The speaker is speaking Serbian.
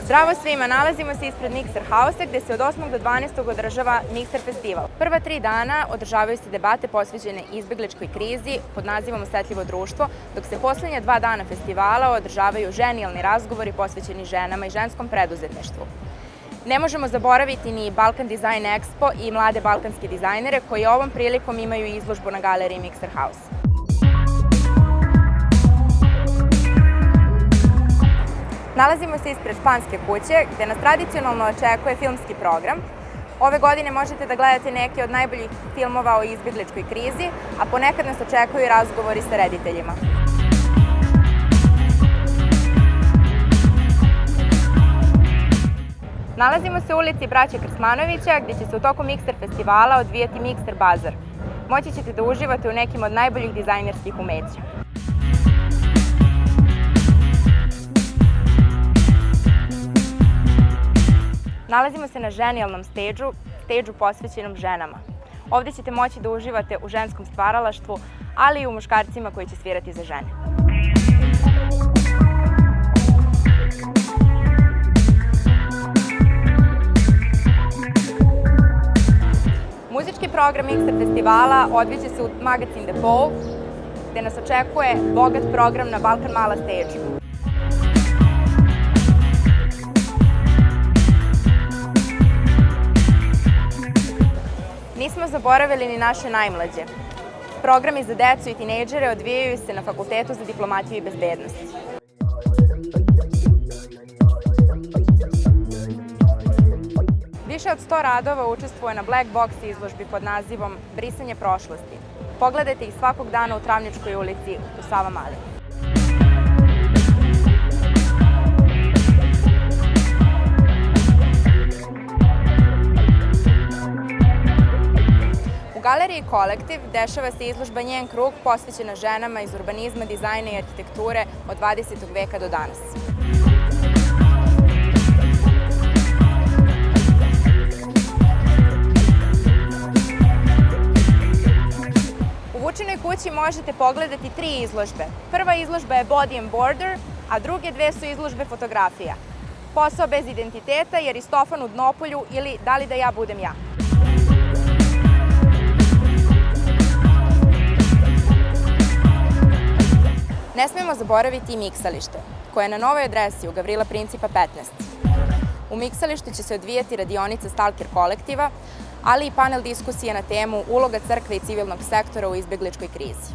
Zdravo svima, nalazimo se ispred Mikser House-a gde se od 8. do 12. održava Mikser festival. Prva 3 dana održavaju se debate posvećene izbegličkoj krizi pod nazivom Osetljivo društvo, dok se poslednja 2 dana festivala održavaju ženijalni razgovori posvećeni ženama i ženskom preduzetništvu. Ne možemo zaboraviti ni Balkan Design Expo i mlade balkanske dizajnere koji ovom prilikom imaju izložbu na galeriji Mikser House. Nalazimo se ispred Španske kuće, gde nas tradicionalno očekuje filmski program. Ove godine možete da gledate neke od najboljih filmova o izbegličkoj krizi, a ponekad nas očekuju razgovori sa rediteljima. Nalazimo se u ulici Braće Krsmanovića, gde će se u toku Mikser festivala odvijati Mikser bazar. Moći ćete da uživate u nekim od najboljih dizajnerskih umeća. Nalazimo se na ženijalnom steđu posvećenom ženama. Ovde ćete moći da uživate u ženskom stvaralaštvu, ali i u muškarcima koji će svirati za žene. Muzički program Mikser festivala odviće se u magazin Depou, gde nas očekuje bogat program na Balkan Mala steđu. Nismo zaboravili ni naše najmlađe. Programi za decu i tinejdžere odvijaju se na Fakultetu za diplomatiju i bezbednost. Više od 100 radova učestvuje na Black Box izložbi pod nazivom Brisanje prošlosti. Pogledajte ih svakog dana u Travničkoj ulici u Savamali. U galeriji Kolektiv dešava se izložba Njen krug posvećena ženama iz urbanizma, dizajna i arhitekture od 20. veka do danas. U Vučinoj kući možete pogledati 3 izložbe. Prva izložba je Body and Border, a druge 2 su izložbe fotografija. Posao bez identiteta je Aristofan u Dnopolju ili Da li da ja budem ja. Ne smemo zaboraviti i miksalište, koje je na novoj adresi u Gavrila Principa 15. U miksalištu će se odvijati radionica Stalker kolektiva, ali i panel diskusije na temu Uloga crkve i civilnog sektora u izbegličkoj krizi.